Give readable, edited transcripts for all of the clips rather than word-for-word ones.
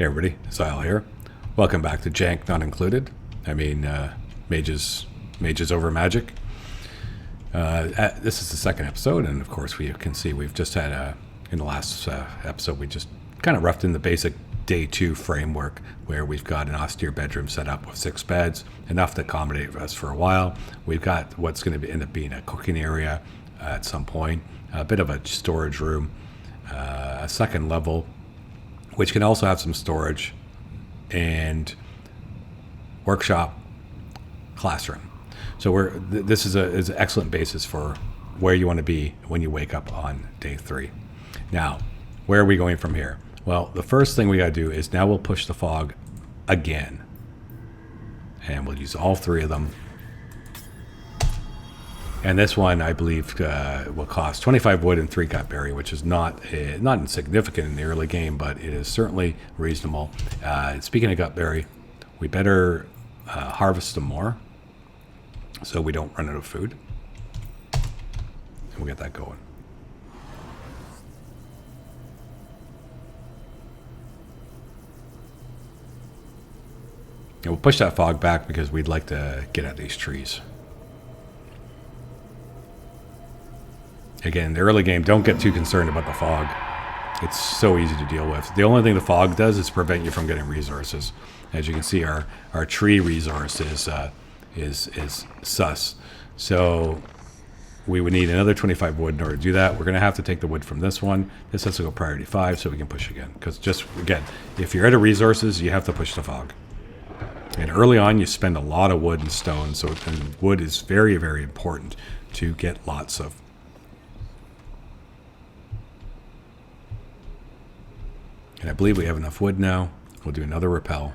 Hey everybody, Zyle here. Welcome back to Jank Not Included. Mages over magic. This is the second episode, and of course we can see we've just had in the last episode we just kind of roughed in the basic day 2 framework, where we've got an austere bedroom set up with 6 beds, enough to accommodate us for a while. We've got what's going to end up being a cooking area at some point, a bit of a storage room, a second level, which can also have some storage, and workshop, classroom. So this is an excellent basis for where you want to be when you wake up on day 3. Now, where are we going from here? Well, the first thing we got to do is now we'll push the fog again, and we'll use all 3 of them. And this one, I believe, will cost 25 wood and 3 gutberry, which is not insignificant in the early game, but it is certainly reasonable. Speaking of gutberry, we better harvest them more so we don't run out of food. And we'll get that going. And we'll push that fog back because we'd like to get at these trees. Again, in the early game, don't get too concerned about the fog. It's so easy to deal with. The only thing the fog does is prevent you from getting resources. As you can see, our tree resource is sus. So we would need another 25 wood in order to do that. We're going to have to take the wood from this one. This has to go priority 5 so we can push again. Because just, again, if you're out of resources, you have to push the fog. And early on, you spend a lot of wood and stone. And wood is very, very important to get lots of. And I believe we have enough wood now. We'll do another rappel.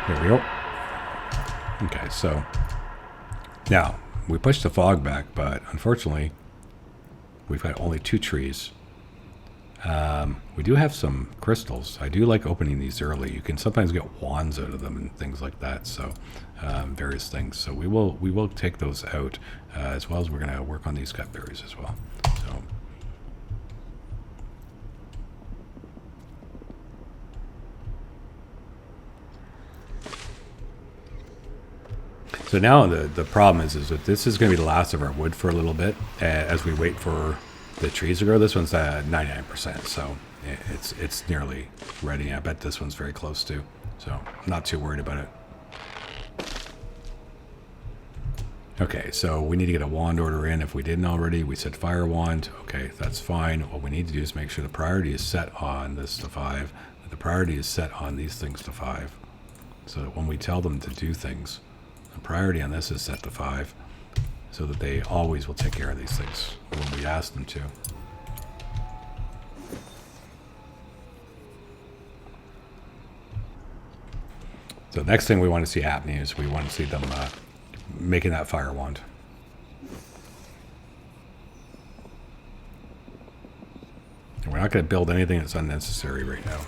There we go. Okay, so now we pushed the fog back, but unfortunately we've got only 2 trees. We do have some crystals. I do like opening these early. You can sometimes get wands out of them and things like that, so various things. So we will take those out, as well as we're going to work on these gutberries as well. So now the problem is that this is going to be the last of our wood for a little bit as we wait for the trees to grow. This one's at 99%, so it's nearly ready. I bet this one's very close too, so I'm not too worried about it. Okay, so we need to get a wand order in. If we didn't already, we said fire wand. Okay, that's fine. What we need to do is make sure the priority is set on this to 5. The priority is set on these things to 5, so that when we tell them to do things, the priority on this is set to 5, so that they always will take care of these things when we ask them to. So the next thing we want to see happening is we want to see them making that fire wand. And we're not going to build anything that's unnecessary right now.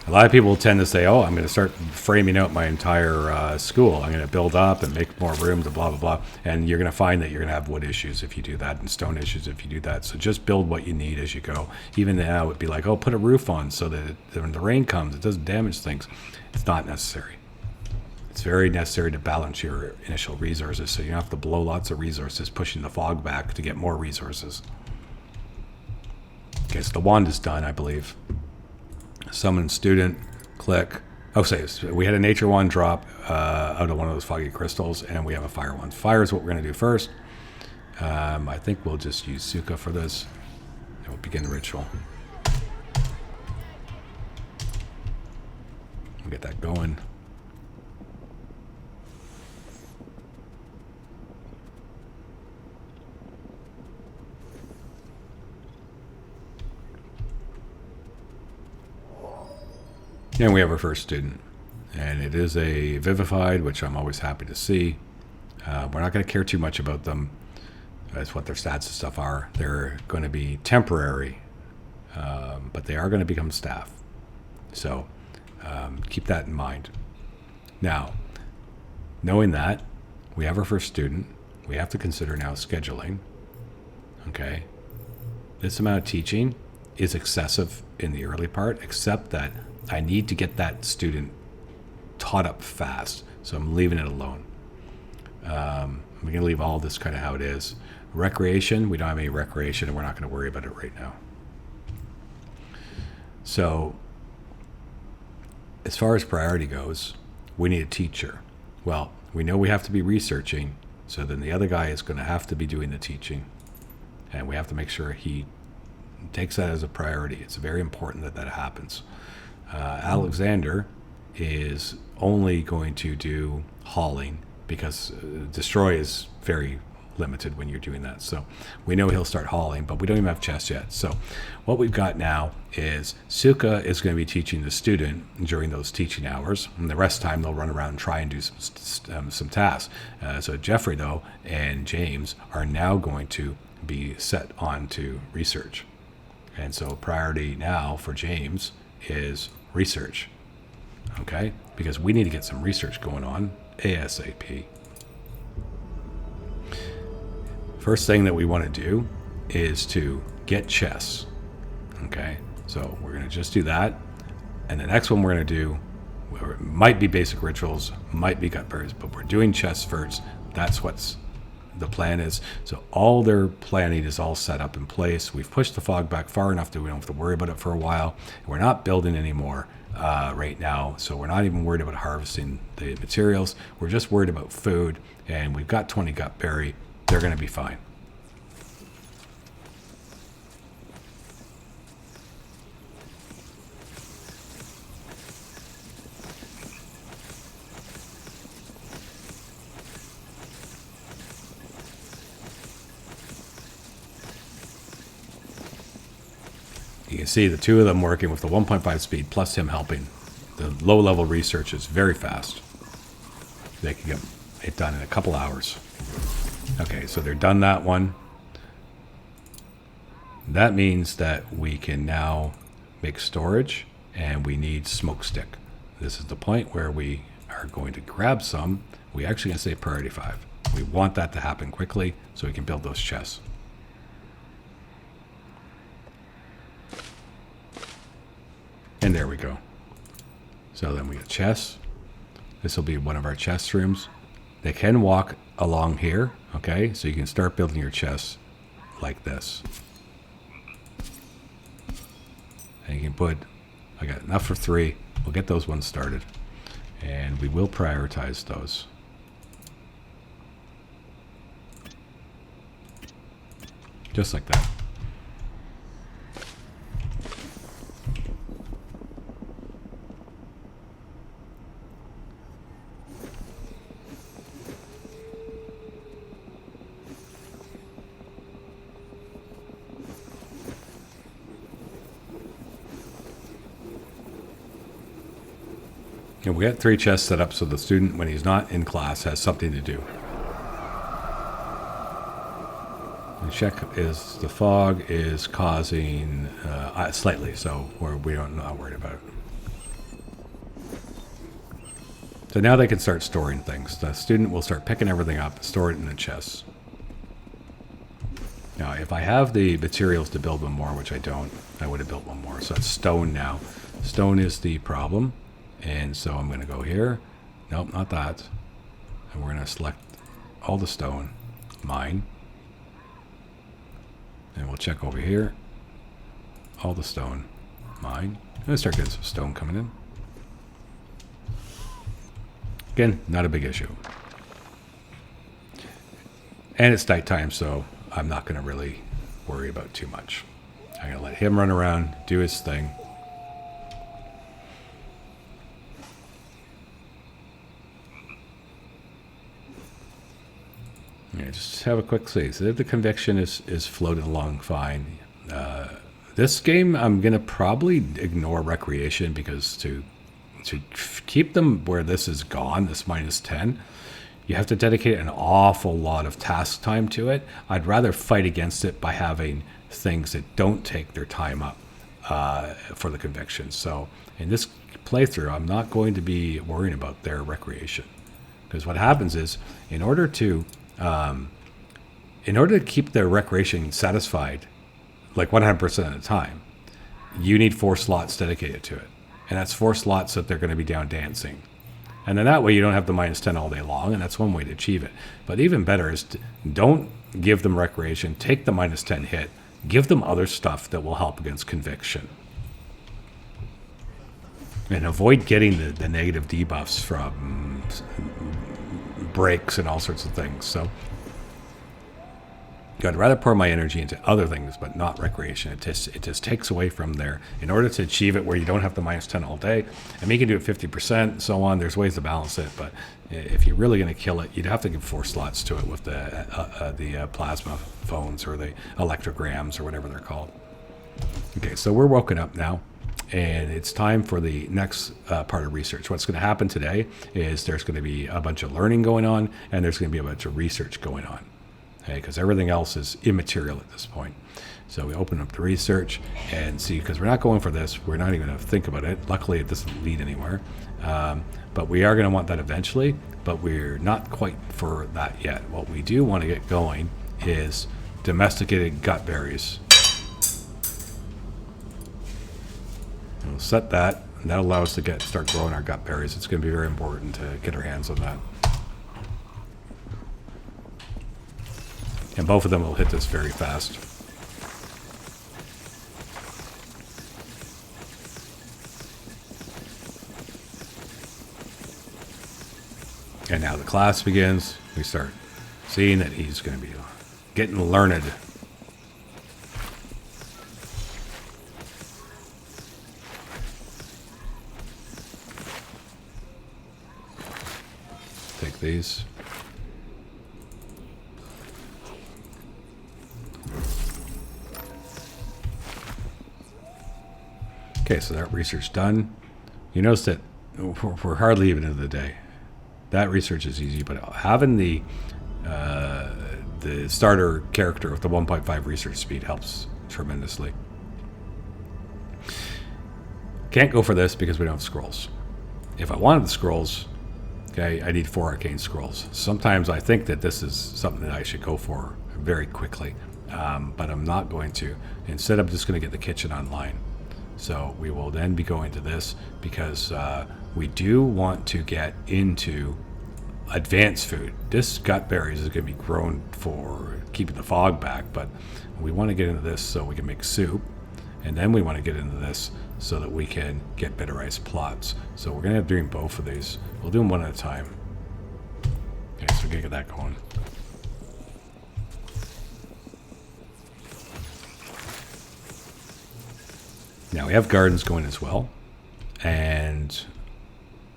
A lot of people tend to say, oh, I'm going to start framing out my entire school. I'm going to build up and make more rooms and blah, blah, blah. And you're going to find that you're going to have wood issues if you do that and stone issues if you do that. So just build what you need as you go. Even now, it would be like, oh, put a roof on so that when the rain comes, it doesn't damage things. It's not necessary. It's very necessary to balance your initial resources so you don't have to blow lots of resources pushing the fog back to get more resources. Okay, so the wand is done, I believe. Summon student, click. Oh, say we had a nature wand drop out of one of those foggy crystals, and we have a fire wand. Fire is what we're going to do first. I think we'll just use Suka for this, and we'll begin the ritual. We'll get that going. And we have our first student. And it is a vivified, which I'm always happy to see. We're not going to care too much about them as what their stats and stuff are. They're going to be temporary, but they are going to become staff. So keep that in mind. Now, knowing that, we have our first student. We have to consider now scheduling. Okay. This amount of teaching is excessive in the early part, except that I need to get that student taught up fast. So I'm leaving it alone. I'm going to leave all this kind of how it is. Recreation, we don't have any recreation, and we're not going to worry about it right now. So as far as priority goes, we need a teacher. Well, we know we have to be researching, so then the other guy is going to have to be doing the teaching. And we have to make sure he takes that as a priority. It's very important that that happens. Alexander is only going to do hauling because destroy is very limited when you're doing that. So we know he'll start hauling, but we don't even have chests yet. So what we've got now is Suka is going to be teaching the student during those teaching hours, and the rest of the time they'll run around and try and do some tasks. So Jeffrey, though, and James are now going to be set on to research. And so priority now for James is research. Okay? Because we need to get some research going on ASAP. First thing that we want to do is to get chests. Okay? So we're going to just do that. And the next one we're going to do might be basic rituals, might be gut berries, but we're doing chests first. That's what's the plan is. So all their planning is all set up in place. We've pushed the fog back far enough that we don't have to worry about it for a while. We're not building anymore right now, so we're not even worried about harvesting the materials. We're just worried about food, and we've got 20 gut berry. They're going to be fine. You can see the two of them working with the 1.5 speed plus him helping. The low-level research is very fast. They can get it done in a couple hours. Okay, so they're done that one. That means that we can now make storage, and we need smoke stick. This is the point where we are going to grab some. We actually going to say priority 5. We want that to happen quickly so we can build those chests. And there we go. So then we get chests. This will be one of our chest rooms. They can walk along here, okay? So you can start building your chests like this. And you can put, I got enough for 3. We'll get those ones started. And we will prioritize those. Just like that. And we got 3 chests set up so the student, when he's not in class, has something to do. And check is the fog is causing slightly, so we don't not worried about it. So now they can start storing things. The student will start picking everything up, store it in the chests. Now, if I have the materials to build one more, which I don't, I would have built one more. So it's stone now. Stone is the problem. And so I'm going to go here. Nope, not that. And we're going to select all the stone. Mine. And we'll check over here. All the stone. Mine. I'm going to start getting some stone coming in. Again, not a big issue. And it's nighttime, so I'm not going to really worry about too much. I'm going to let him run around, do his thing. Yeah, just have a quick see. So the conviction is floated along fine. This game, I'm going to probably ignore recreation because to keep them where this is gone, this -10, You have to dedicate an awful lot of task time to it. I'd rather fight against it by having things that don't take their time up for the conviction. So in this playthrough, I'm not going to be worrying about their recreation, because what happens is, in order to keep their recreation satisfied, like 100% of the time, you need 4 slots dedicated to it, and that's 4 slots that they're going to be down dancing. And then that way you don't have the -10 all day long, and that's one way to achieve it. But even better is don't give them recreation, take the -10 hit, give them other stuff that will help against conviction. And avoid getting the negative debuffs from breaks and all sorts of things. So I'd rather pour my energy into other things, but not recreation. It just takes away from there. In order to achieve it where you don't have the -10 all day, and you can do it 50% and so on, there's ways to balance it. But if you're really going to kill it, you'd have to give 4 slots to it with the plasma phones or the electrograms or whatever they're called. Okay, so we're woken up now, and it's time for the next part of research. What's going to happen today is there's going to be a bunch of learning going on, and there's going to be a bunch of research going on. Because everything else is immaterial at this point. So we open up the research and see, because we're not going for this, we're not even going to think about it. Luckily, it doesn't lead anywhere. But we are going to want that eventually, but we're not quite for that yet. What we do want to get going is domesticated gut berries. And we'll set that, and that'll allow us to start growing our gut berries. It's going to be very important to get our hands on that. And both of them will hit this very fast. And now the class begins. We start seeing that he's going to be getting learned. Take these. Okay, so that research done. You notice that we're hardly even into the day. That research is easy, but having the starter character with the 1.5 research speed helps tremendously. Can't go for this because we don't have scrolls. If I wanted the scrolls, okay, I need 4 arcane scrolls. Sometimes I think that this is something that I should go for very quickly, but I'm not going to. Instead, I'm just going to get the kitchen online. So we will then be going to this because we do want to get into advanced food. This gut berries is going to be grown for keeping the fog back, but we want to get into this so we can make soup, and then we want to get into this so that we can get bitterized plots. So we're going to have doing both of these. We'll do them one at a time. Okay, so we're going to get that going. Now we have gardens going as well, and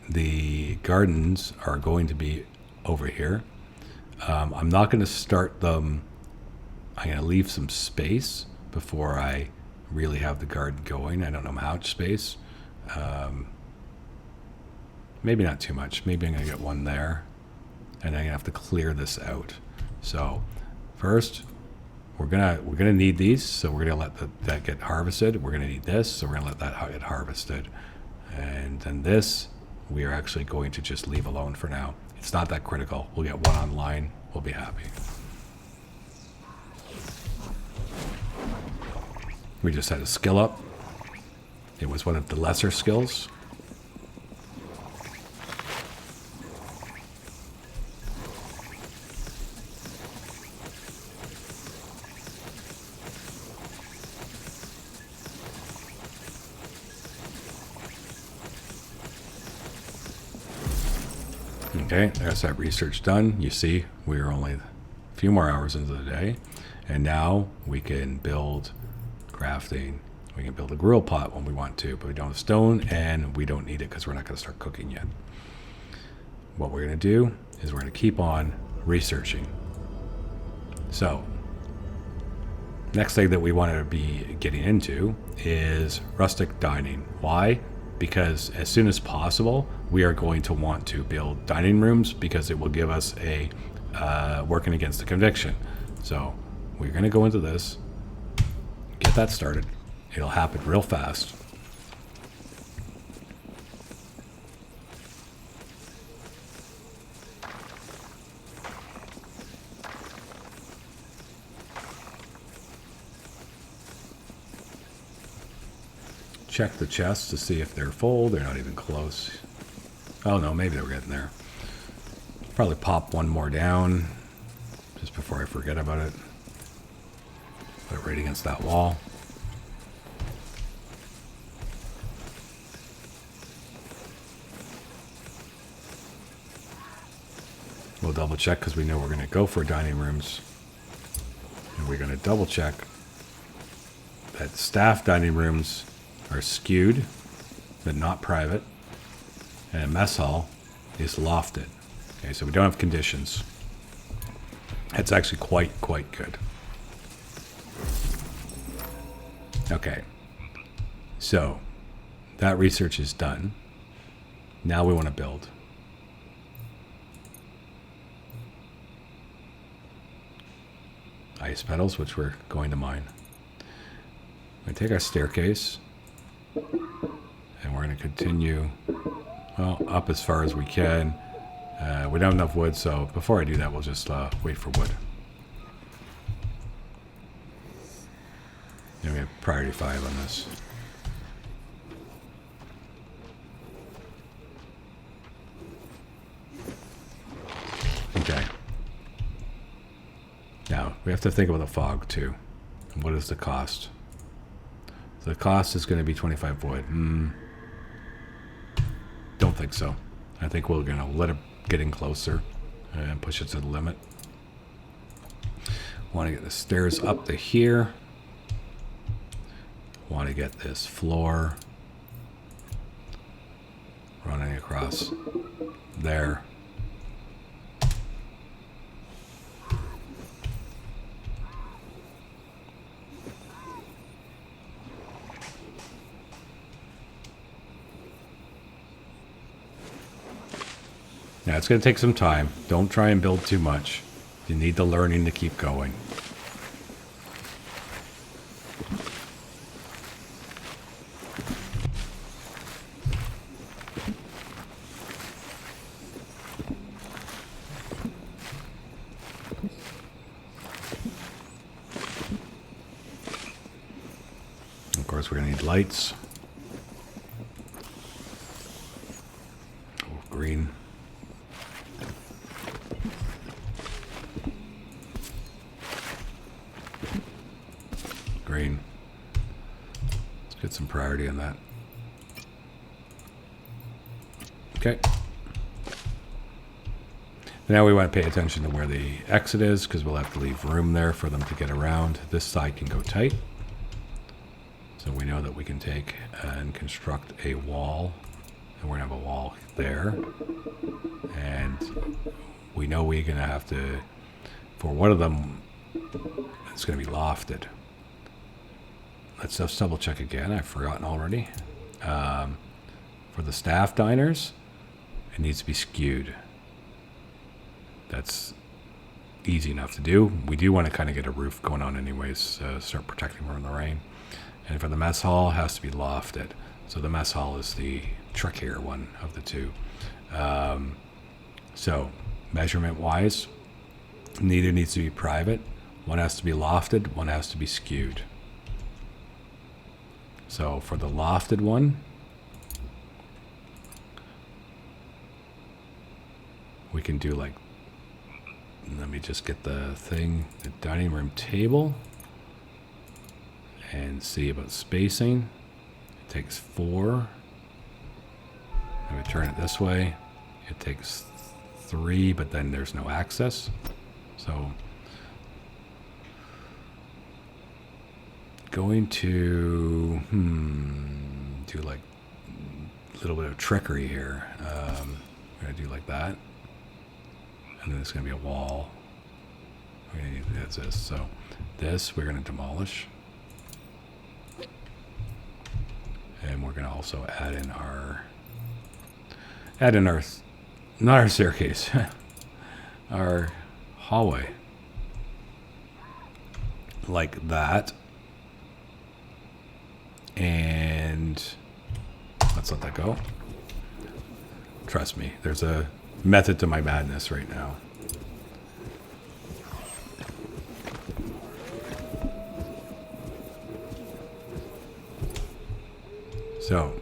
the gardens are going to be over here. I'm not going to start them. I'm going to leave some space before I really have the garden going. I don't know how much space. Maybe not too much. Maybe I'm going to get one there, and I'm going to have to clear this out. So first, we're gonna need these, so we're gonna let that get harvested. We're gonna need this, so we're gonna let that get harvested, and then this we are actually going to just leave alone for now. It's not that critical. We'll get one online. We'll be happy. We just had a skill up. It was one of the lesser skills. Okay, there's that research done. You see, we are only a few more hours into the day, and now we can build crafting. We can build a grill pot when we want to, but we don't have stone, and we don't need it because we're not going to start cooking yet. What we're going to do is we're going to keep on researching. So, next thing that we want to be getting into is rustic dining. Why? Because as soon as possible, we are going to want to build dining rooms because it will give us a working against the conviction. So we're going to go into this, get that started. It'll happen real fast. Check the chests to see if they're full. They're not even close. Oh no, maybe they're getting there. Probably pop one more down just before I forget about it. Put it right against that wall. We'll double check because we know we're going to go for dining rooms. And we're going to double check that staff dining rooms are skewed, but not private. And a mess hall is lofted. Okay, so we don't have conditions. That's actually quite good. Okay, so that research is done. Now we want to build. Ice petals, which we're going to mine. We're going to take our staircase, and we're going to continue, well, up as far as we can. We don't have enough wood, so before I do that, we'll just wait for wood. And we have priority 5 on this. Okay. Now, we have to think about the fog, too. What is the cost? The cost is going to be 25 wood. Don't think so. I think we're going to let it get in closer and push it to the limit. Want to get the stairs up to here. Want to get this floor running across there. Now, it's going to take some time. Don't try and build too much. You need the learning to keep going. Of course, we're going to need lights. Oh, green. Green. Let's get some priority on that. Okay. Now we want to pay attention to where the exit is because we'll have to leave room there for them to get around. This side can go tight. So we know that we can take and construct a wall. And we're going to have a wall there. And we know we're going to have to, for one of them, it's going to be lofted. Let's just double check again. I've forgotten already. For the staff diners, it needs to be skewed. That's easy enough to do. We do want to kind of get a roof going on anyways, start protecting from the rain. And for the mess hall, it has to be lofted. So the mess hall is the trickier one of the two. So measurement-wise, neither needs to be private. One has to be lofted, one has to be skewed. So for the lofted one, we can do like, let me just get the thing, the dining room table, and see about spacing. It takes 4. If we turn it this way, it takes 3, but then there's no access. So going to do like a little bit of trickery here. We're going to do like that. And then it's going to be a wall. We're going to need this. So this we're going to demolish. And we're going to also add in our... add in our, not our staircase, our hallway. Like that. And let's let that go. Trust me, there's a method to my madness right now. So,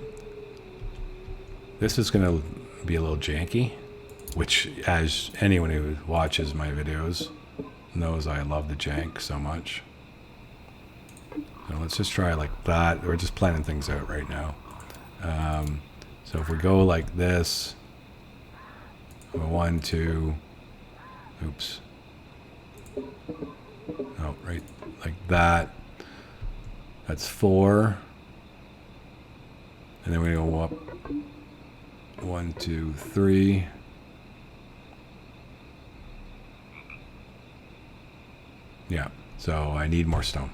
this is going to be a little janky, which, as anyone who watches my videos knows, I love the jank so much. So let's just try like that. We're just planning things out right now. So if we go like this, 1, 2, oops. Oh, right, like that. That's 4. And then we go up 1, 2, 3. Yeah, so I need more stone.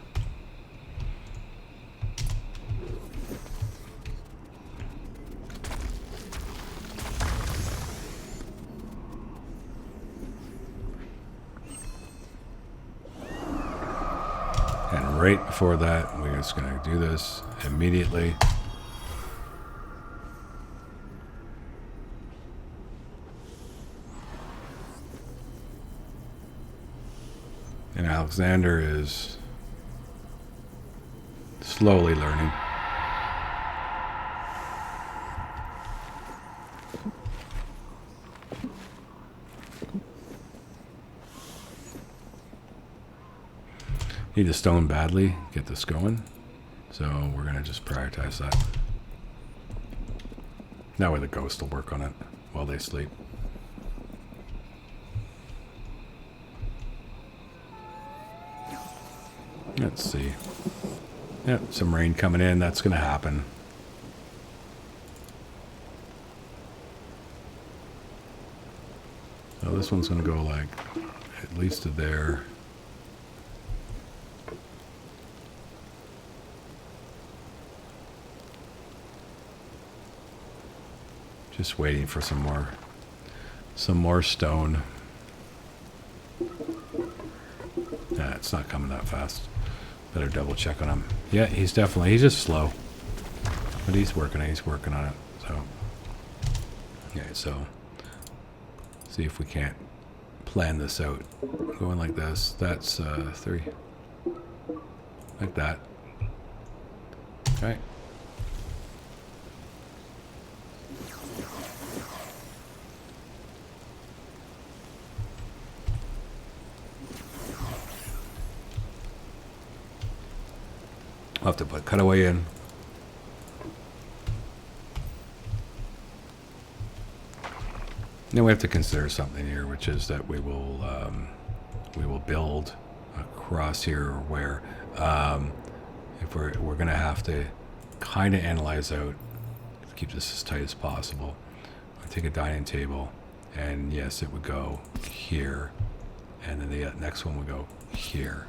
And right before that, we're just going to do this immediately. And Alexander is slowly learning. Need a stone badly, get this going. So we're going to just prioritize that. That way the ghost will work on it while they sleep. Let's see. Yep, some rain coming in. That's going to happen. So this one's going to go like at least to there. Just waiting for some more stone. Nah, it's not coming that fast. Better double check on him. Yeah, he's just slow. But he's working on it. So, okay, so see if we can't plan this out. Going like this, that's 3. Like that. Okay. I'll have to put cutaway in. Then we have to consider something here, which is that we will build across here where if we're going to have to kind of analyze out, keep this as tight as possible. I take a dining table, and yes, it would go here, and then the next one would go here.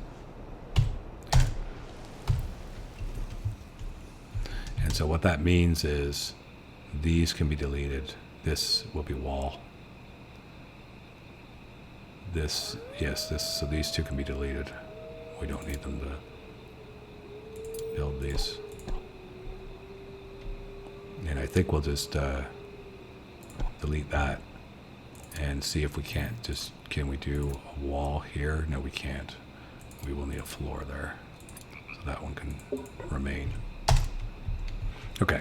And so what that means is these can be deleted. This will be wall. This, yes, this, so these two can be deleted. We don't need them to build these. And I think we'll just delete that and see if we can't can we do a wall here? No, we can't. We will need a floor there. So that one can remain. Okay.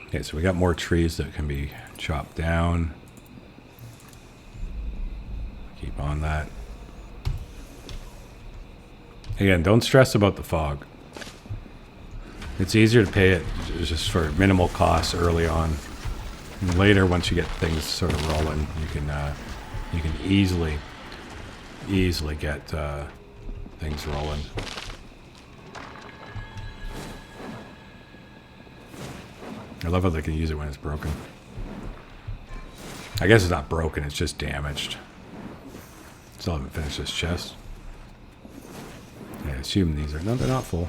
Okay, so we got more trees that can be chopped down. Keep on that. Again, don't stress about the fog. It's easier to pay it just for minimal costs early on. And later, once you get things sort of rolling, you can easily get things rolling. I love how they can use it when it's broken. I guess it's not broken, it's just damaged. Still haven't finished this chest. I assume these are... No, they're not full.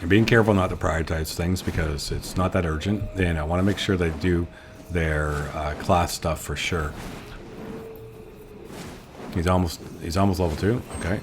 I'm being careful not to prioritize things because it's not that urgent, and I want to make sure they do their class stuff for sure. He's almost level 2. Okay.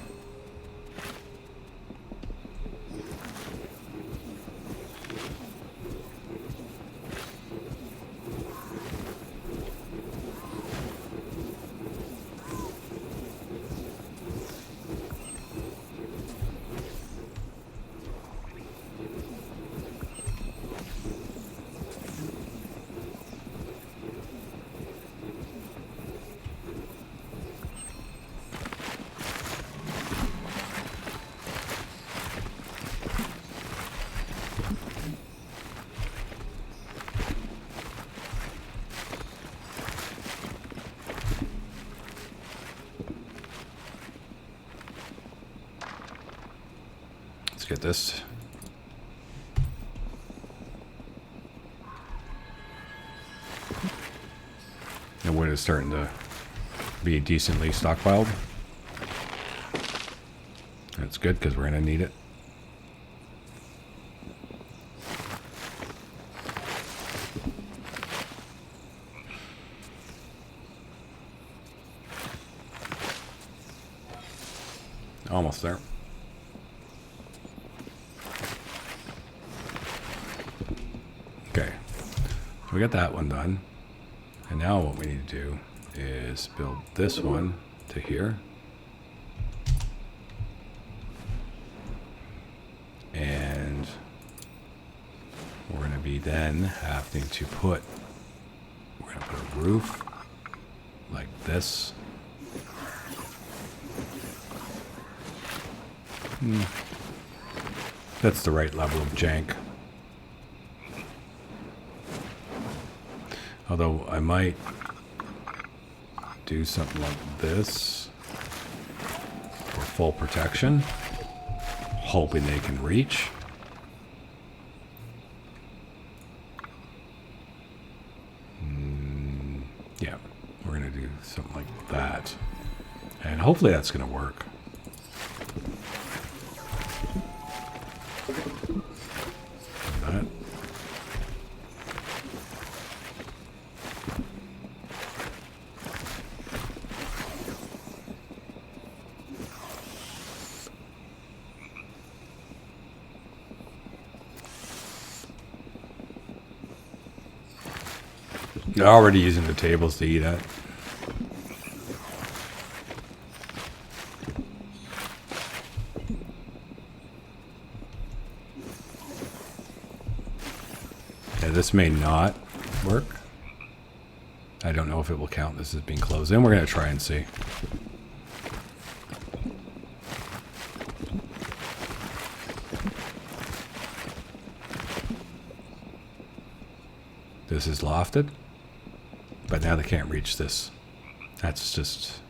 Get this. And wood is starting to be decently stockpiled. That's good because we're going to need it. Almost there. Okay, so we got that one done. And now what we need to do is build this one to here. And we're going to be then having to put, we're going to put a roof like this. That's the right level of jank. Although I might do something like this for full protection, hoping they can reach. Yeah, we're going to do something like that. And hopefully that's going to work. That. They're already using the tables to eat at. Yeah, this may not work. I don't know if it will count this as being closed in. We're going to try and see. This is lofted. But now they can't reach this. It's just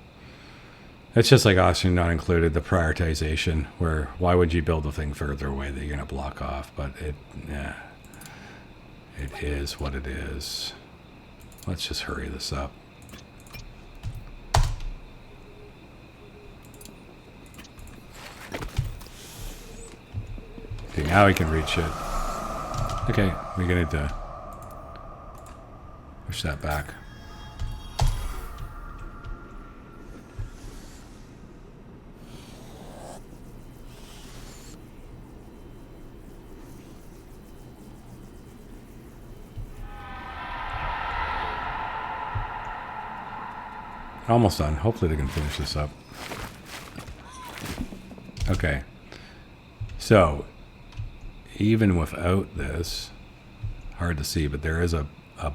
like Austin not included, the prioritization, where why would you build a thing further away that you're going to block off? But it is what it is. Let's just hurry this up. Okay, now we can reach it. Okay, we're going to push that back. Almost done. Hopefully they can finish this up. Okay. So, even without this, hard to see, but there is a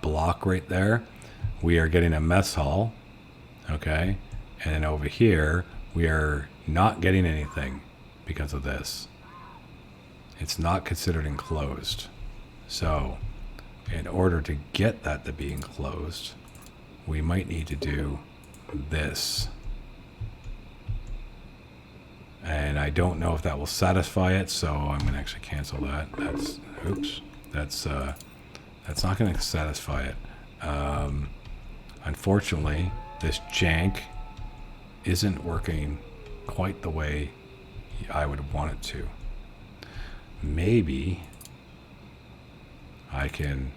block right there. We are getting a mess hall. Okay. And then over here, we are not getting anything because of this. It's not considered enclosed. So, in order to get that to be enclosed, we might need to do this. and I don't know if that will satisfy it, so I'm going to actually cancel that. That's not going to satisfy it. Unfortunately, this jank isn't working quite the way I would want it to. Maybe I can...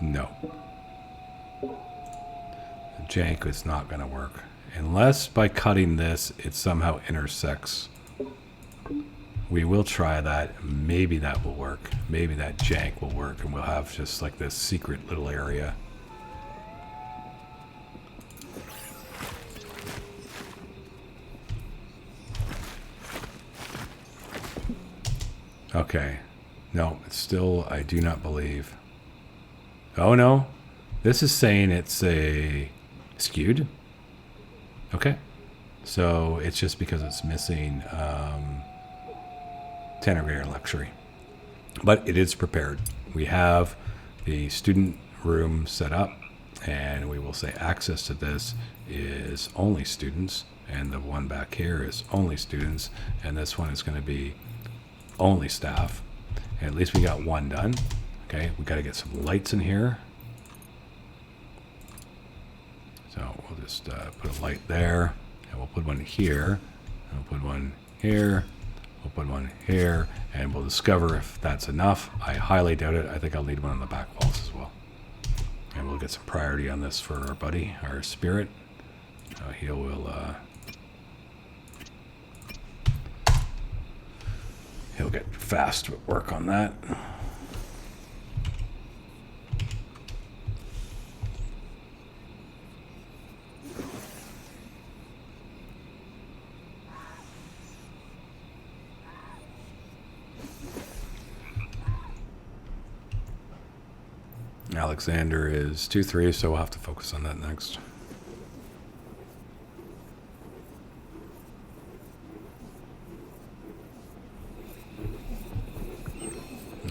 No. The jank is not going to work. Unless by cutting this, it somehow intersects. We will try that. Maybe that will work. Maybe that jank will work, and we'll have just like this secret little area. Okay. No, it's still, I do not believe. Oh no. This is saying it's a skewed. Okay. So it's just because it's missing tenor greater luxury. But it is prepared. We have the student room set up, and we will say access to this is only students, and the one back here is only students, and this one is going to be only staff. And at least we got one done. Okay, we got to get some lights in here. So we'll just put a light there, and we'll put one here, and we'll put one here, we'll put one here, and we'll discover if that's enough. I highly doubt it. I think I'll need one on the back walls as well. And we'll get some priority on this for our buddy, our spirit. He'll get fast work on that. Alexander is 2-3, so we'll have to focus on that next.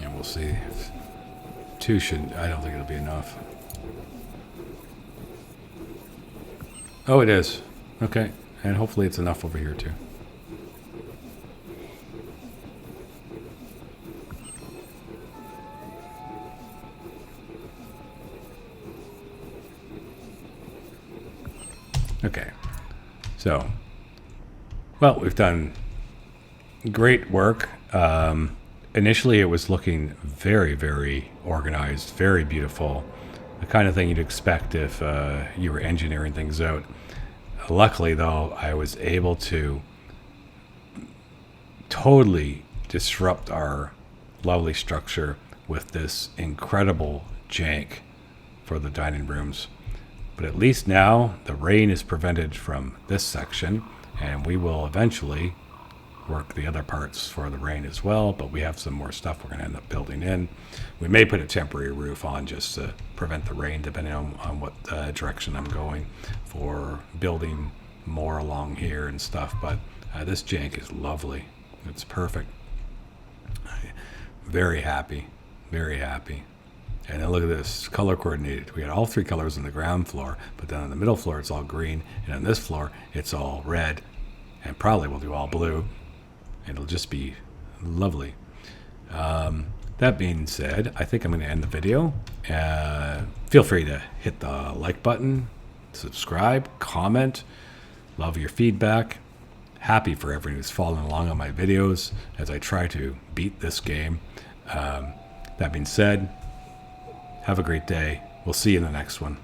And we'll see if 2 should, I don't think it'll be enough. Oh, it is. Okay. And hopefully it's enough over here too. Okay, so, well, we've done great work. Initially, it was looking very, very organized, very beautiful, the kind of thing you'd expect if you were engineering things out. Luckily, though, I was able to totally disrupt our lovely structure with this incredible jank for the dining rooms. But at least now the rain is prevented from this section, and we will eventually work the other parts for the rain as well, but we have some more stuff we're going to end up building in. We may put a temporary roof on just to prevent the rain, depending on what direction I'm going for building more along here and stuff. But this jank is lovely. It's perfect. Very happy. Very happy. And then look at this, color coordinated. We got all 3 colors on the ground floor, but then on the middle floor it's all green, and on this floor it's all red, and probably we'll do all blue. It'll just be lovely. That being said, I think I'm going to end the video. Feel free to hit the like button, subscribe, comment. Love your feedback. Happy for everyone who's following along on my videos as I try to beat this game. That being said, have a great day. We'll see you in the next one.